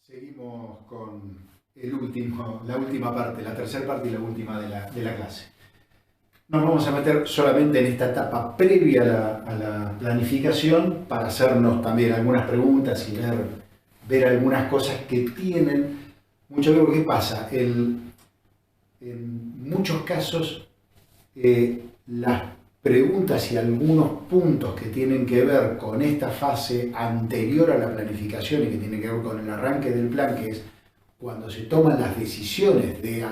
Seguimos con la última parte, la tercera parte y la última de la clase. Nos vamos a meter solamente en esta etapa previa a la planificación para hacernos también algunas preguntas y ver algunas cosas que tienen mucho que ver. ¿Qué pasa? En muchos casos las preguntas y algunos puntos que tienen que ver con esta fase anterior a la planificación y que tienen que ver con el arranque del plan, que es cuando se toman las decisiones de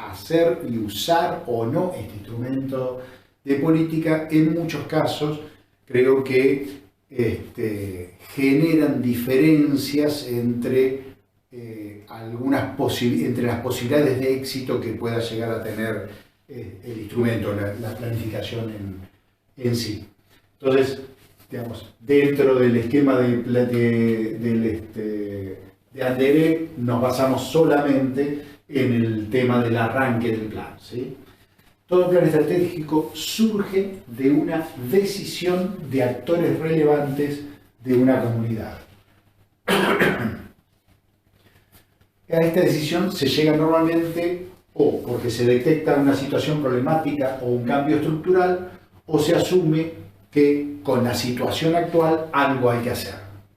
hacer y usar o no este instrumento de política, en muchos casos creo que generan diferencias entre entre las posibilidades de éxito que pueda llegar a tener el instrumento, la planificación en sí. Entonces, digamos, dentro del esquema de Andere nos basamos solamente en el tema del arranque del plan, ¿sí? Todo plan estratégico surge de una decisión de actores relevantes de una comunidad. A esta decisión se llega normalmente o porque se detecta una situación problemática o un cambio estructural, o se asume que con la situación actual algo hay que hacer,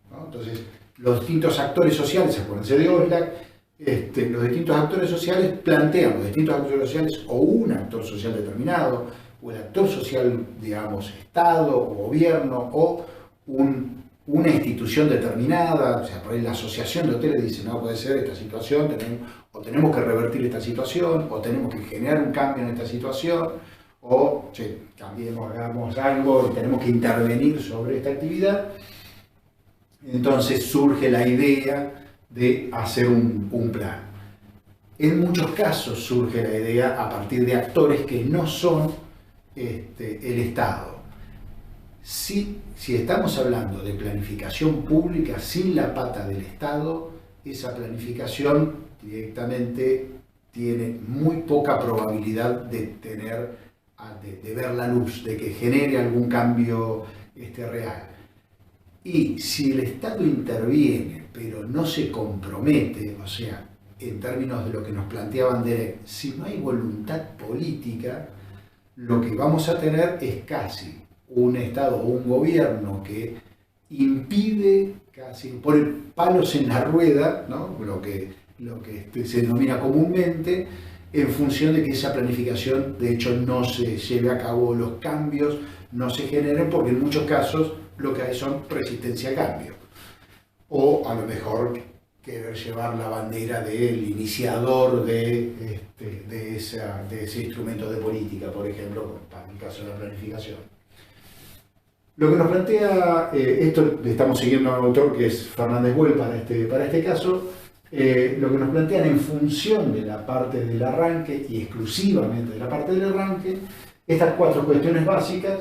¿no? Entonces, los distintos actores sociales, acuérdense de Oslak, los distintos actores sociales plantean, los distintos actores sociales, o un actor social determinado, o el actor social, digamos, Estado, o gobierno, o una institución determinada, o sea, por ahí la asociación de hoteles dice, no puede ser esta situación, tenemos que revertir esta situación, o tenemos que generar un cambio en esta situación, o cambiemos, hagamos algo y tenemos que intervenir sobre esta actividad. Entonces surge la idea de hacer un plan. En muchos casos surge la idea a partir de actores que no son el Estado. Si estamos hablando de planificación pública sin la pata del Estado, esa planificación directamente tiene muy poca probabilidad de ver la luz, de que genere algún cambio real. Y si el Estado interviene, pero no se compromete, o sea, en términos de lo que nos planteaban Derek, si no hay voluntad política, lo que vamos a tener es casi un Estado o un gobierno que impide, casi pone palos en la rueda, ¿no? lo que se denomina comúnmente, en función de que esa planificación de hecho no se lleve a cabo, los cambios no se generen, porque en muchos casos lo que hay son resistencia al cambio. O a lo mejor querer llevar la bandera del iniciador de ese instrumento de política, por ejemplo, para el caso de la planificación. Lo que nos plantea, esto estamos siguiendo a un autor que es Fernández Güell para este caso, lo que nos plantean en función de la parte del arranque y exclusivamente de la parte del arranque, estas cuatro cuestiones básicas,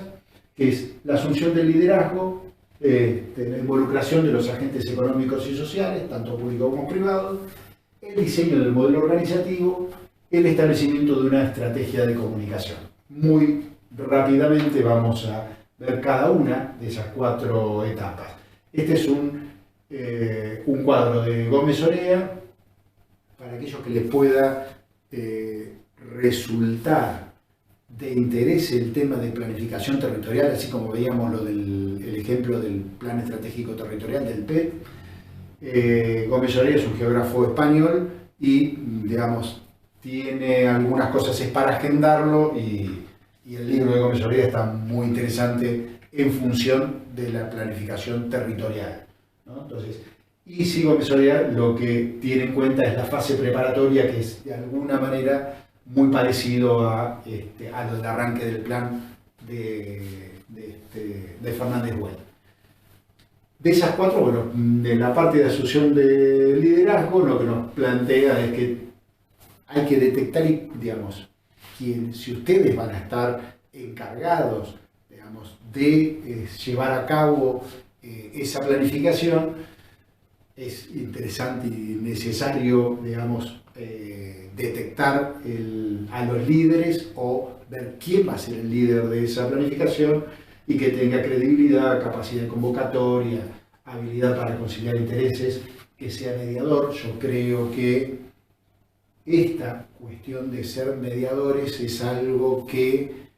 que es la asunción del liderazgo, la involucración de los agentes económicos y sociales, tanto públicos como privados, el diseño del modelo organizativo, el establecimiento de una estrategia de comunicación. Muy rápidamente vamos a ver cada una de esas cuatro etapas. Este es un cuadro de Gómez Orea, para aquellos que les pueda resultar de interés el tema de planificación territorial, así como veíamos el ejemplo del Plan Estratégico Territorial del PET. Gómez Orea es un geógrafo español y, digamos, tiene algunas cosas para agendarlo, y el libro de Gómez Orea está muy interesante en función de la planificación territorial, ¿no? Entonces, y si Gómez Orea lo que tiene en cuenta es la fase preparatoria, que es de alguna manera muy parecido a lo del arranque del plan de Fernández Güell. De esas cuatro, bueno, de la parte de asunción de liderazgo, lo que nos plantea es que hay que detectar, digamos, si ustedes van a estar encargados, digamos, de llevar a cabo esa planificación, es interesante y necesario, digamos, detectar a los líderes o ver quién va a ser el líder de esa planificación y que tenga credibilidad, capacidad de convocatoria, habilidad para conciliar intereses que sea mediador. Yo creo que esta cuestión de ser mediadores es algo que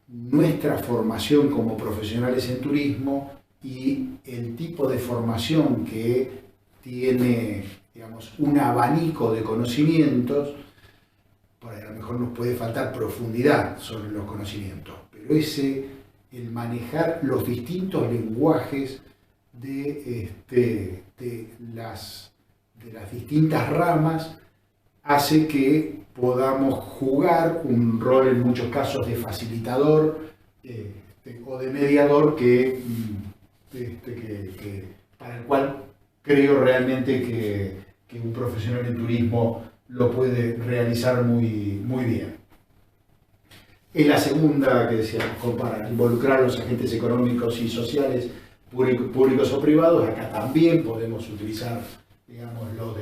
nuestra formación como profesionales en turismo y el tipo de formación que tiene, digamos, un abanico de conocimientos, por ahí a lo mejor nos puede faltar profundidad sobre los conocimientos, pero el manejar los distintos lenguajes de las distintas ramas hace que podamos jugar un rol en muchos casos de facilitador o de mediador para el cual creo realmente que un profesional en turismo lo puede realizar muy, muy bien. Es la segunda que decíamos, para involucrar a los agentes económicos y sociales, públicos o privados. Acá también podemos utilizar, digamos, lo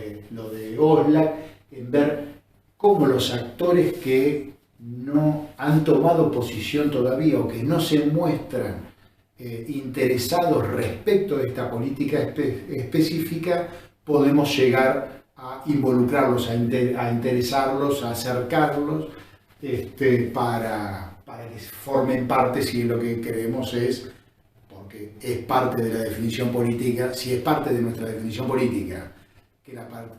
de OSLAC, en ver cómo los actores que no han tomado posición todavía o que no se muestran interesados respecto de esta política específica, podemos llegar a involucrarlos, a interesarlos, a acercarlos, para que formen parte, si lo que queremos es, porque es parte de la definición política, si es parte de nuestra definición política, que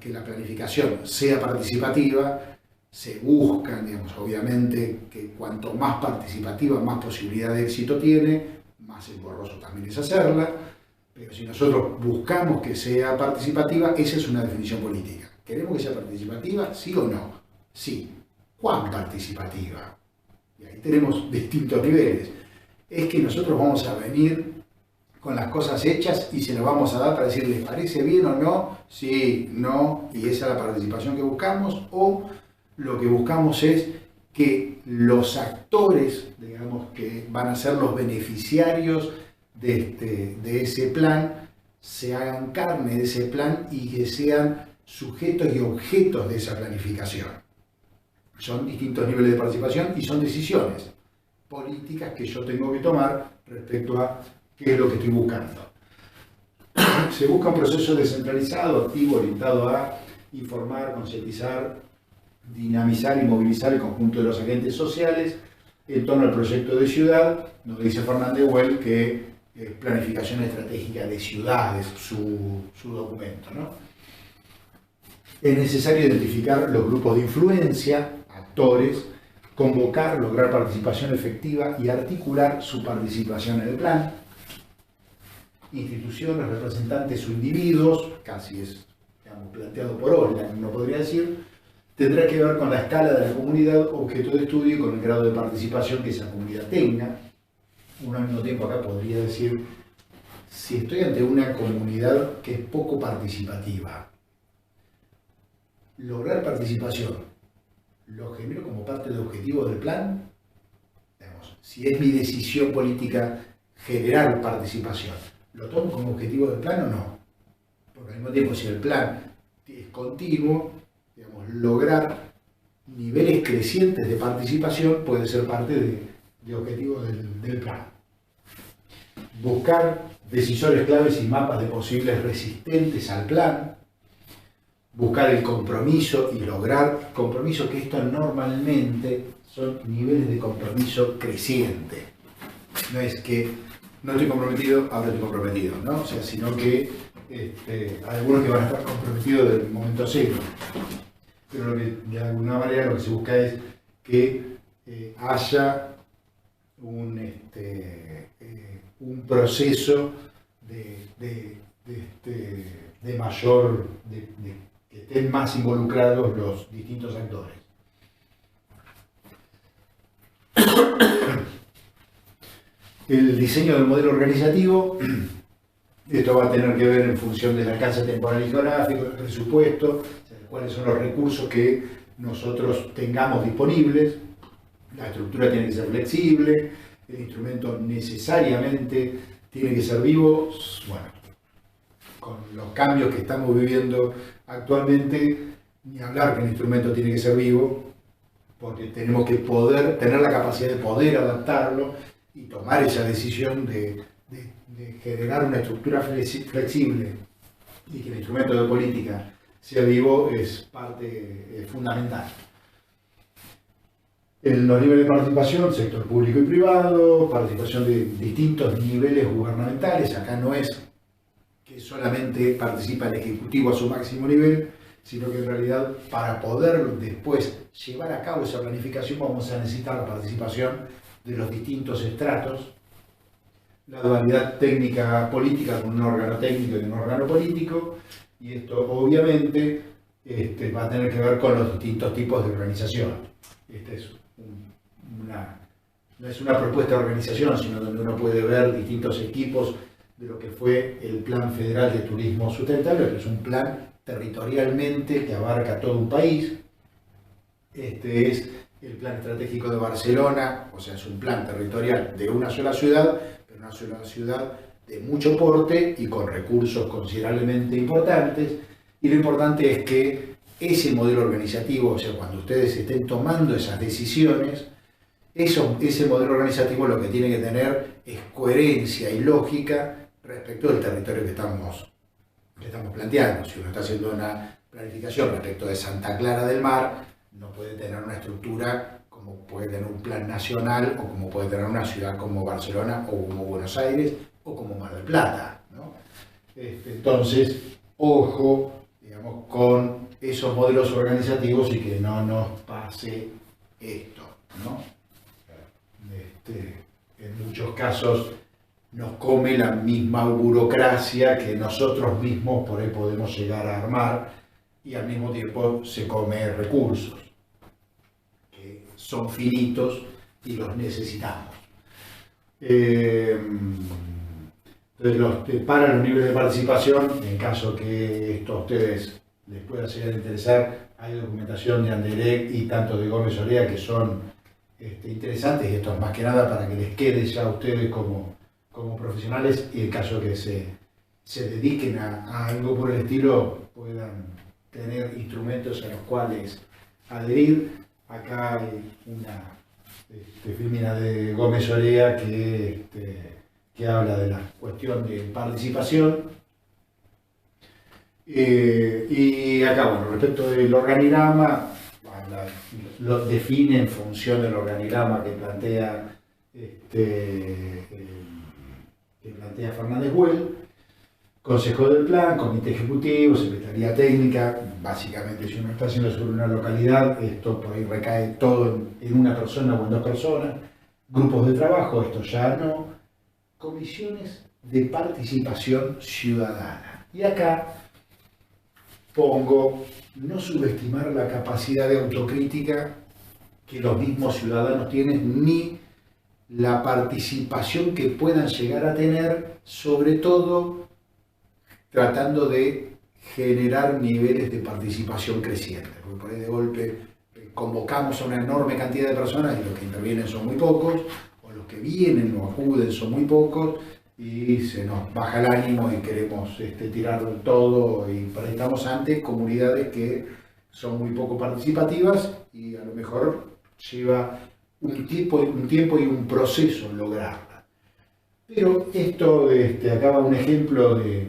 la planificación sea participativa, se buscan, digamos, obviamente, que cuanto más participativa, más posibilidad de éxito tiene, más engorroso también es hacerla, pero si nosotros buscamos que sea participativa, esa es una definición política. ¿Queremos que sea participativa? ¿Sí o no? Sí. ¿Cuán participativa? Y ahí tenemos distintos niveles. Es que nosotros vamos a venir con las cosas hechas y se las vamos a dar para decir, ¿les parece bien o no? Sí, no, y esa es la participación que buscamos, o lo que buscamos es que los actores, digamos, que van a ser los beneficiarios de ese plan, se hagan carne de ese plan y que sean sujetos y objetos de esa planificación. Son distintos niveles de participación y son decisiones políticas que yo tengo que tomar respecto a qué es lo que estoy buscando. Se busca un proceso descentralizado, activo, orientado a informar, concientizar, dinamizar y movilizar el conjunto de los agentes sociales en torno al proyecto de ciudad. Nos dice Fernández Well que es planificación estratégica de ciudades, su documento, ¿no? Es necesario identificar los grupos de influencia, actores, convocar, lograr participación efectiva y articular su participación en el plan. Instituciones, representantes o individuos, casi es, digamos, planteado por OSLAC, uno podría decir, tendrá que ver con la escala de la comunidad, objeto de estudio y con el grado de participación que esa comunidad tenga. Uno al mismo tiempo acá podría decir, si estoy ante una comunidad que es poco participativa, lograr participación, ¿lo genero como parte del objetivo del plan? Digamos, si es mi decisión política generar participación, ¿lo tomo como objetivo del plan o no? Porque al mismo tiempo, si el plan es continuo, digamos, lograr niveles crecientes de participación puede ser parte de objetivos del plan. Buscar decisores claves y mapas de posibles resistentes al plan. Buscar el compromiso y lograr compromiso, que esto normalmente son niveles de compromiso creciente. No es que no estoy comprometido, ahora estoy comprometido, ¿no? O sea, sino que hay algunos que van a estar comprometidos desde el momento cero. Pero de alguna manera lo que se busca es que haya un proceso de mayor, que estén más involucrados los distintos actores. El diseño del modelo organizativo, esto va a tener que ver en función del alcance temporal y geográfico, del presupuesto, o sea, cuáles son los recursos que nosotros tengamos disponibles. La estructura tiene que ser flexible, el instrumento necesariamente tiene que ser vivo. Bueno, con los cambios que estamos viviendo actualmente, ni hablar que el instrumento tiene que ser vivo, porque tenemos que poder tener la capacidad de poder adaptarlo y tomar esa decisión de generar una estructura flexible y que el instrumento de política sea vivo es parte fundamental. En los niveles de participación, sector público y privado, participación de distintos niveles gubernamentales. Acá no es que solamente participa el Ejecutivo a su máximo nivel, sino que en realidad para poder después llevar a cabo esa planificación vamos a necesitar la participación de los distintos estratos, la dualidad técnica política con un órgano técnico y un órgano político, y esto obviamente va a tener que ver con los distintos tipos de organización. No es una propuesta de organización, sino donde uno puede ver distintos equipos de lo que fue el Plan Federal de Turismo Sustentable, que es un plan territorialmente que abarca todo un país. Este es el Plan Estratégico de Barcelona, o sea, es un plan territorial de una sola ciudad, pero una sola ciudad de mucho porte y con recursos considerablemente importantes. Y lo importante es que ese modelo organizativo, o sea, cuando ustedes estén tomando esas decisiones, ese modelo organizativo lo que tiene que tener es coherencia y lógica respecto del territorio que estamos planteando. Si uno está haciendo una planificación respecto de Santa Clara del Mar, no puede tener una estructura como puede tener un plan nacional o como puede tener una ciudad como Barcelona o como Buenos Aires o como Mar del Plata, ¿no? Entonces, ojo, digamos, con esos modelos organizativos y que no nos pase esto, ¿no? En muchos casos nos come la misma burocracia que nosotros mismos por ahí podemos llegar a armar y al mismo tiempo se come recursos que son finitos y los necesitamos. Entonces, para los niveles de participación, en caso que esto a ustedes les pueda llegar a interesar, hay documentación de Anderlecht y tanto de Gómez Orea que son interesantes, y esto es más que nada para que les quede ya a ustedes como profesionales, y en caso que se dediquen a algo por el estilo puedan tener instrumentos a los cuales adherir. Acá hay una filmina de Gómez Orea que habla de la cuestión de participación. Y acá, bueno, respecto del organigrama, lo define en función del organigrama que plantea Fernández Güell: Consejo del Plan, Comité Ejecutivo, Secretaría Técnica. Básicamente, si uno está haciendo sobre una localidad, esto por ahí recae todo en una persona o en dos personas. Grupos de trabajo, esto ya no. Comisiones de participación ciudadana. Y acá pongo: no subestimar la capacidad de autocrítica que los mismos ciudadanos tienen, ni la participación que puedan llegar a tener, sobre todo tratando de generar niveles de participación crecientes. Porque por ahí de golpe convocamos a una enorme cantidad de personas y los que intervienen son muy pocos, o los que vienen o acuden son muy pocos, y se nos baja el ánimo y queremos tirar todo, y por ahí estamos ante comunidades que son muy poco participativas y a lo mejor lleva un tiempo y un proceso lograrla. Pero esto, acá va un ejemplo de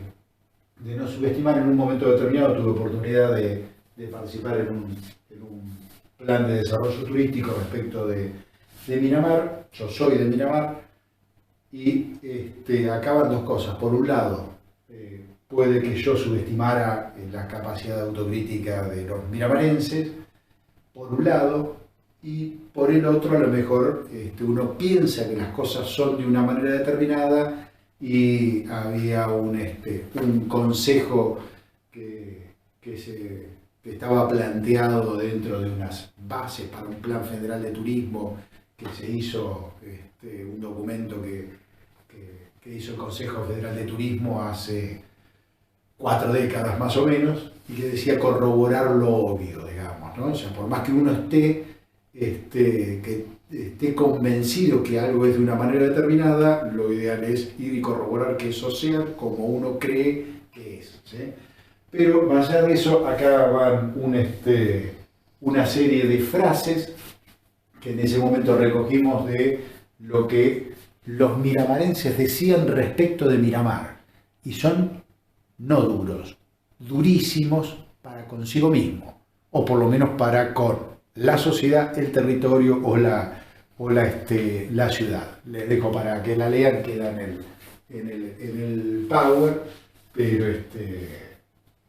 no subestimar. En un momento determinado tuve oportunidad de participar en un plan de desarrollo turístico respecto de Miramar. Yo soy de Miramar. Y acá van dos cosas. Por un lado, puede que yo subestimara la capacidad de autocrítica de los miramarenses, por un lado, y por el otro a lo mejor uno piensa que las cosas son de una manera determinada y había un consejo que estaba planteado dentro de unas bases para un plan federal de turismo que se hizo, un documento que hizo el Consejo Federal de Turismo hace 4 décadas más o menos, y que decía corroborar lo obvio, digamos, ¿no? O sea, por más que uno esté convencido que algo es de una manera determinada, lo ideal es ir y corroborar que eso sea como uno cree que es, ¿sí? Pero más allá de eso, acá van una serie de frases que en ese momento recogimos de lo que los miramarenses decían respecto de Miramar, y son no duros, durísimos para consigo mismo, o por lo menos para con la sociedad, el territorio la ciudad. Les dejo para que la lean, queda en el Power, pero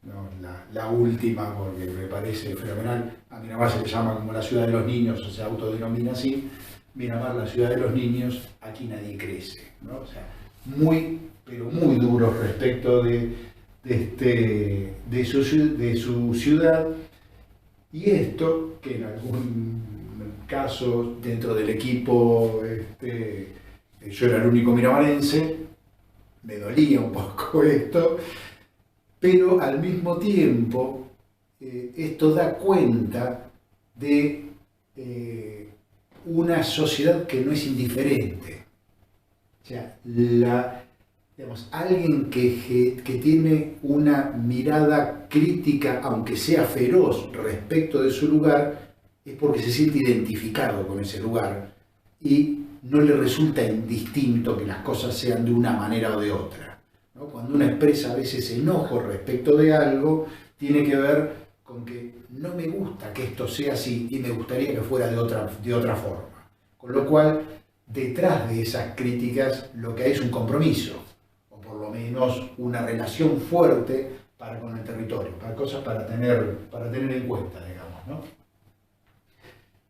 no, la última, porque me parece fenomenal. A Miramar se le llama como la ciudad de los niños, o se autodenomina así. Miramar, la ciudad de los niños, aquí nadie crece, ¿no? O sea, muy, pero muy duros respecto de su ciudad. Y esto, que en algún caso dentro del equipo yo era el único miramarense, me dolía un poco esto, pero al mismo tiempo esto da cuenta de una sociedad que no es indiferente. O sea, digamos, alguien que tiene una mirada crítica, aunque sea feroz respecto de su lugar, es porque se siente identificado con ese lugar y no le resulta indistinto que las cosas sean de una manera o de otra, ¿no? Cuando uno expresa a veces enojo respecto de algo, tiene que ver con que no me gusta que esto sea así y me gustaría que fuera de otra forma. Con lo cual, detrás de esas críticas lo que hay es un compromiso, o por lo menos una relación fuerte para con el territorio, para cosas para tener en cuenta, digamos, ¿no?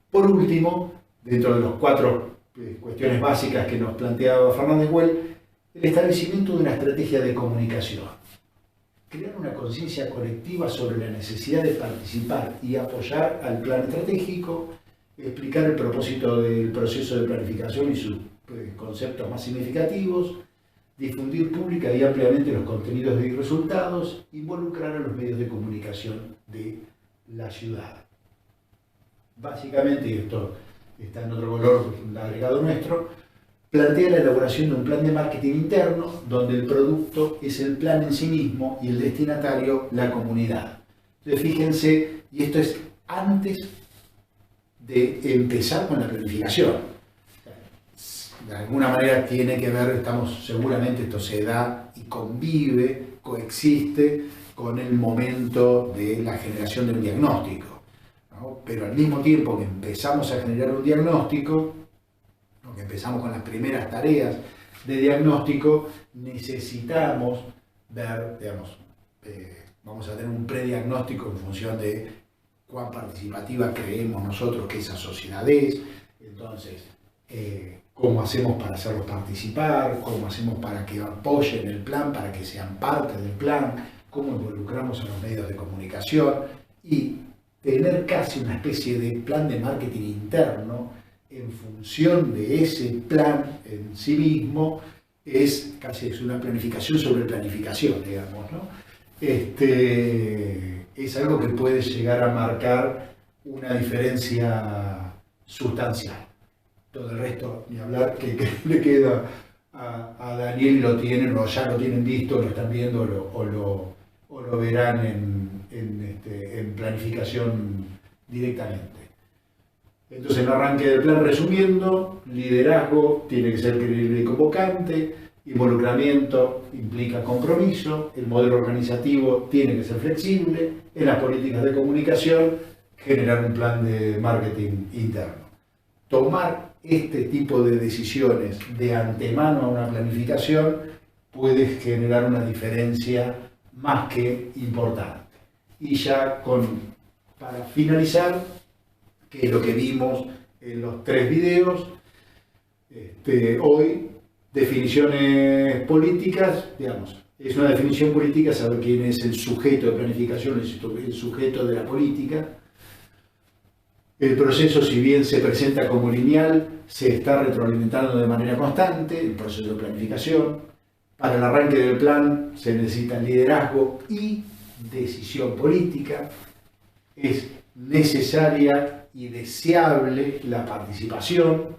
Por último, dentro de los 4 cuestiones básicas que nos planteaba Fernández Güell, el establecimiento de una estrategia de comunicación. Crear una conciencia colectiva sobre la necesidad de participar y apoyar al plan estratégico, explicar el propósito del proceso de planificación y sus conceptos más significativos, difundir pública y ampliamente los contenidos y resultados, involucrar a los medios de comunicación de la ciudad. Básicamente, y esto está en otro color agregado nuestro, plantea la elaboración de un plan de marketing interno donde el producto es el plan en sí mismo y el destinatario la comunidad. Entonces fíjense, y esto es antes de empezar con la planificación. De alguna manera tiene que ver, seguramente esto se da y convive, coexiste con el momento de la generación del diagnóstico, ¿no? Pero al mismo tiempo que empezamos a generar un diagnóstico, que empezamos con las primeras tareas de diagnóstico, necesitamos ver, digamos, vamos a tener un prediagnóstico en función de cuán participativa creemos nosotros que esa sociedad es, entonces, cómo hacemos para hacerlos participar, cómo hacemos para que apoyen el plan, para que sean parte del plan, cómo involucramos a los medios de comunicación y tener casi una especie de plan de marketing interno en función de ese plan en sí mismo, es una planificación sobre planificación, digamos, ¿no? Es algo que puede llegar a marcar una diferencia sustancial. Todo el resto, ni hablar, que le queda a Daniel, lo tienen, o ya lo tienen visto, lo están viendo, o lo verán en planificación directamente. Entonces, en el arranque del plan, resumiendo, liderazgo tiene que ser creíble y convocante, involucramiento implica compromiso, el modelo organizativo tiene que ser flexible, en las políticas de comunicación, generar un plan de marketing interno. Tomar este tipo de decisiones de antemano a una planificación puede generar una diferencia más que importante. Y ya para finalizar, que es lo que vimos en los 3 videos, hoy, definiciones políticas, digamos, es una definición política saber quién es el sujeto de planificación, el sujeto de la política. El proceso, si bien se presenta como lineal, se está retroalimentando de manera constante, el proceso de planificación. Para el arranque del plan se necesita liderazgo y decisión política. Es necesaria y deseable la participación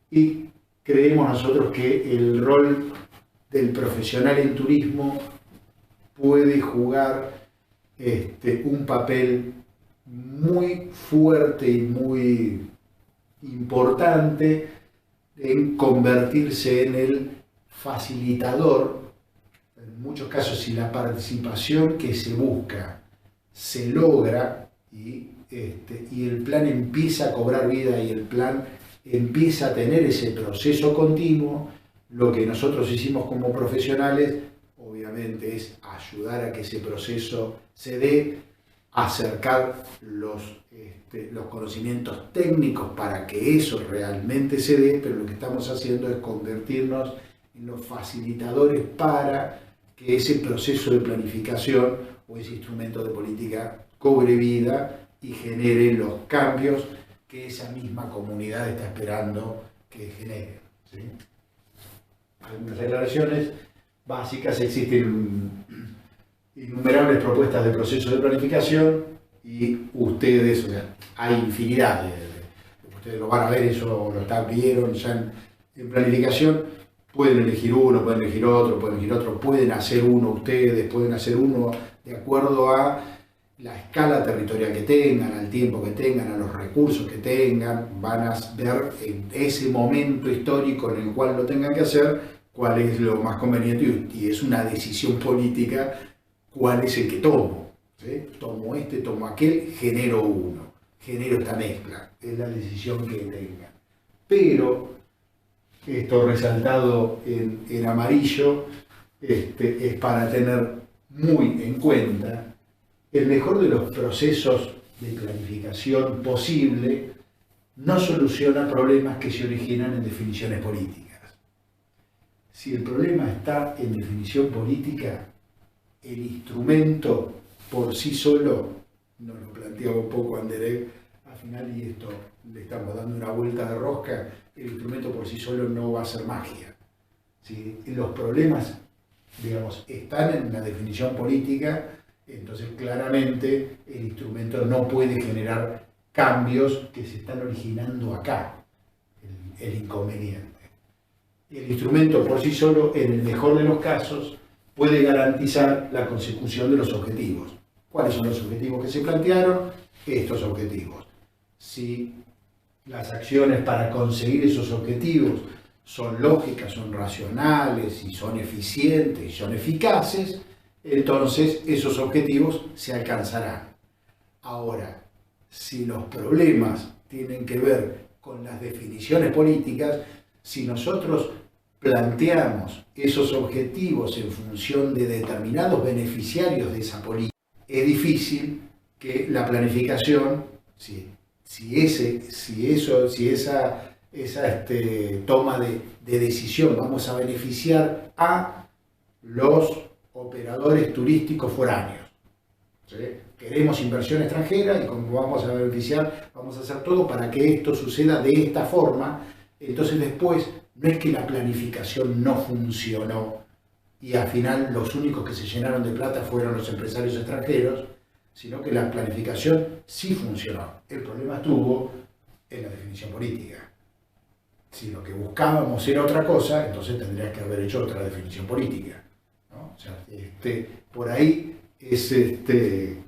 y creemos nosotros que el rol del profesional en turismo puede jugar un papel muy fuerte y muy importante en convertirse en el facilitador en muchos casos, si la participación que se busca se logra y el plan empieza a cobrar vida y el plan empieza a tener ese proceso continuo, lo que nosotros hicimos como profesionales, obviamente, es ayudar a que ese proceso se dé, acercar los conocimientos técnicos para que eso realmente se dé, pero lo que estamos haciendo es convertirnos en los facilitadores para que ese proceso de planificación o ese instrumento de política cobre vida y genere los cambios que esa misma comunidad está esperando que genere. ¿Sí? Algunas declaraciones básicas: existen innumerables propuestas de procesos de planificación y ustedes, o sea, hay infinidad ustedes lo van a ver, eso lo vieron ya en planificación. Pueden elegir uno, pueden elegir otro, pueden hacer uno ustedes, pueden hacer uno de acuerdo a la escala territorial que tengan, al tiempo que tengan, a los recursos que tengan. Van a ver en ese momento histórico en el cual lo tengan que hacer cuál es lo más conveniente, y es una decisión política cuál es el que tomo. ¿Sí? Tomo este, tomo aquel, genero uno, genero esta mezcla, es la decisión que tengan. Pero esto resaltado en amarillo es para tener muy en cuenta: el mejor de los procesos de planificación posible no soluciona problemas que se originan en definiciones políticas. Si el problema está en definición política, el instrumento por sí solo, nos lo planteaba un poco Anderek al final, y esto le estamos dando una vuelta de rosca, el instrumento por sí solo no va a ser magia. Si los problemas, digamos, están en la definición política, entonces claramente el instrumento no puede generar cambios que se están originando acá, el inconveniente. El instrumento por sí solo, en el mejor de los casos, puede garantizar la consecución de los objetivos. ¿Cuáles son los objetivos que se plantearon? Estos objetivos. Si las acciones para conseguir esos objetivos son lógicas, son racionales, y son eficientes y son eficaces, entonces esos objetivos se alcanzarán. Ahora, si los problemas tienen que ver con las definiciones políticas, si nosotros planteamos esos objetivos en función de determinados beneficiarios de esa política, es difícil que la planificación, esa toma de decisión, vamos a beneficiar a los operadores turísticos foráneos. ¿Sí? Queremos inversión extranjera y como vamos a beneficiar, vamos a hacer todo para que esto suceda de esta forma. Entonces después no es que la planificación no funcionó y al final los únicos que se llenaron de plata fueron los empresarios extranjeros, sino que la planificación sí funcionó. El problema estuvo en la definición política. Si lo que buscábamos era otra cosa, entonces tendría que haber hecho otra definición política, ¿no? O sea, por ahí es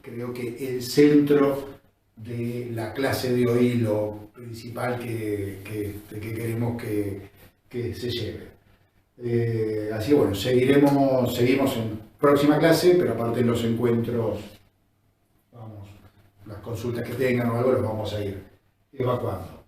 creo que el centro de la clase de hoy, lo principal que queremos que se lleve. Así que bueno, seguimos en próxima clase, pero aparte en los encuentros, las consultas que tengan o algo, los vamos a ir evacuando.